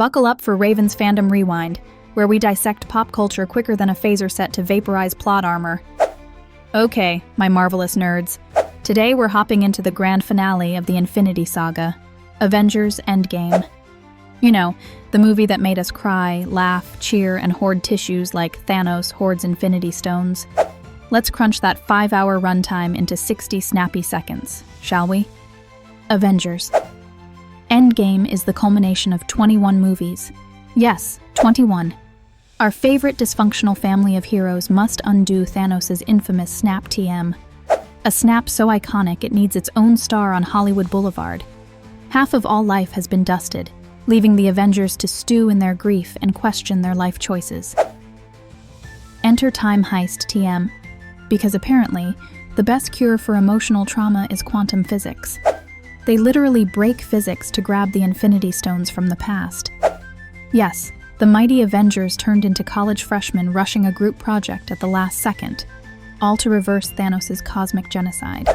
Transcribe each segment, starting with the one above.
Buckle up for Raven's Fandom Rewind, where we dissect pop culture quicker than a phaser set to vaporize plot armor. Okay, my marvelous nerds. Today we're hopping into the grand finale of the Infinity Saga, Avengers Endgame. You know, the movie that made us cry, laugh, cheer, and hoard tissues like Thanos hoards Infinity Stones. Let's crunch that 5-hour runtime into 60 snappy seconds, shall we? Avengers. Endgame is the culmination of 21 movies. Yes, 21. Our favorite dysfunctional family of heroes must undo Thanos' infamous snap TM. A snap so iconic it needs its own star on Hollywood Boulevard. Half of all life has been dusted, leaving the Avengers to stew in their grief and question their life choices. Enter time heist TM, because apparently, the best cure for emotional trauma is quantum physics. They literally break physics to grab the Infinity Stones from the past. Yes, the mighty Avengers turned into college freshmen rushing a group project at the last second, all to reverse Thanos' cosmic genocide.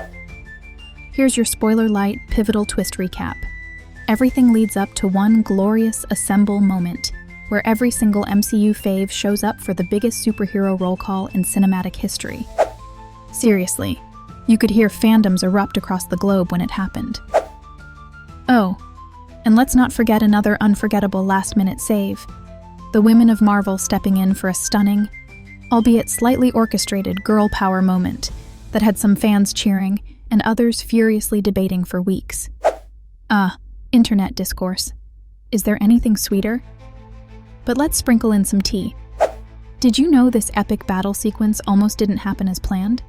Here's your spoiler-light, pivotal twist recap. Everything leads up to one glorious assemble moment, where every single MCU fave shows up for the biggest superhero roll call in cinematic history. Seriously, you could hear fandoms erupt across the globe when it happened. Oh, and let's not forget another unforgettable last-minute save. The women of Marvel stepping in for a stunning, albeit slightly orchestrated girl power moment that had some fans cheering and others furiously debating for weeks. Internet discourse. Is there anything sweeter? But let's sprinkle in some tea. Did you know this epic battle sequence almost didn't happen as planned?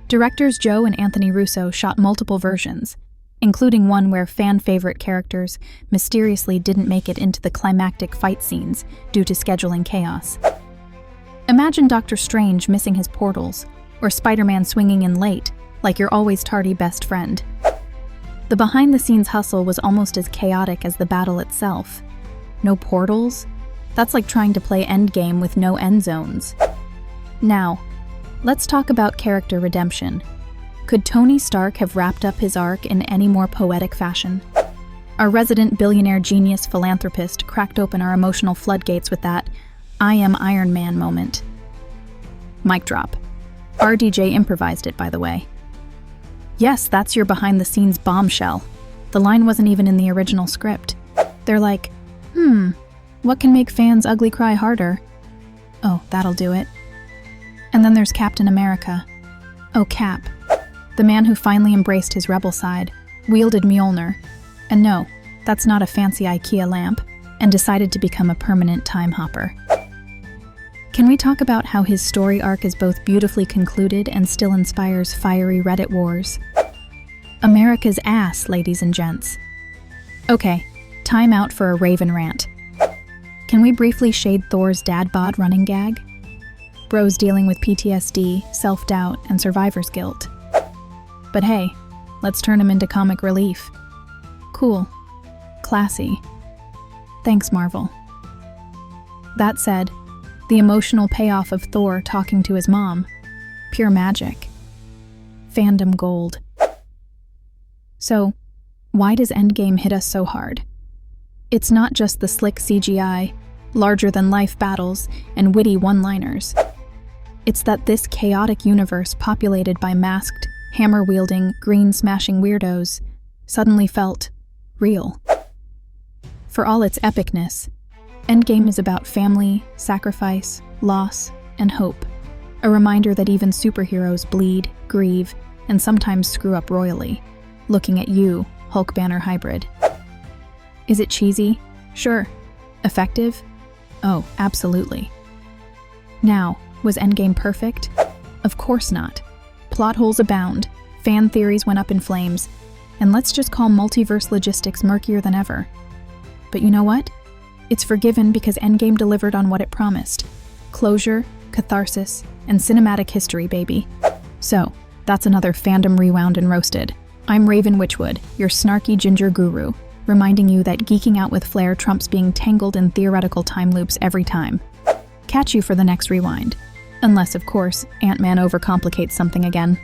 Directors Joe and Anthony Russo shot multiple versions, including one where fan-favorite characters mysteriously didn't make it into the climactic fight scenes due to scheduling chaos. Imagine Doctor Strange missing his portals, or Spider-Man swinging in late, like your always tardy best friend. The behind-the-scenes hustle was almost as chaotic as the battle itself. No portals? That's like trying to play Endgame with no end zones. Now, let's talk about character redemption. Could Tony Stark have wrapped up his arc in any more poetic fashion? Our resident billionaire genius philanthropist cracked open our emotional floodgates with that "I am Iron Man" moment. Mic drop. RDJ improvised it, by the way. Yes, that's your behind-the-scenes bombshell. The line wasn't even in the original script. They're like, what can make fans ugly cry harder? Oh, that'll do it. And then there's Captain America. Oh, Cap. The man who finally embraced his rebel side, wielded Mjolnir, and no, that's not a fancy IKEA lamp, and decided to become a permanent time hopper. Can we talk about how his story arc is both beautifully concluded and still inspires fiery Reddit wars? America's ass, ladies and gents. Okay, time out for a Raven rant. Can we briefly shade Thor's dad bod running gag? Bros dealing with PTSD, self-doubt, and survivor's guilt. But hey, let's turn him into comic relief. Cool. Classy. Thanks, Marvel. That said, the emotional payoff of Thor talking to his mom. Pure magic. Fandom gold. So, why does Endgame hit us so hard? It's not just the slick CGI, larger-than-life battles, and witty one-liners. It's that this chaotic universe populated by masked, hammer-wielding, green-smashing weirdos suddenly felt real. For all its epicness, Endgame is about family, sacrifice, loss, and hope. A reminder that even superheroes bleed, grieve, and sometimes screw up royally. Looking at you, Hulk Banner hybrid. Is it cheesy? Sure. Effective? Oh, absolutely. Now, was Endgame perfect? Of course not. Plot holes abound, fan theories went up in flames, and let's just call multiverse logistics murkier than ever. But you know what? It's forgiven because Endgame delivered on what it promised. Closure, catharsis, and cinematic history, baby. So, that's another Fandom Rewound and Roasted. I'm Raven Witchwood, your snarky ginger guru, reminding you that geeking out with flair trumps being tangled in theoretical time loops every time. Catch you for the next rewind. Unless, of course, Ant-Man overcomplicates something again.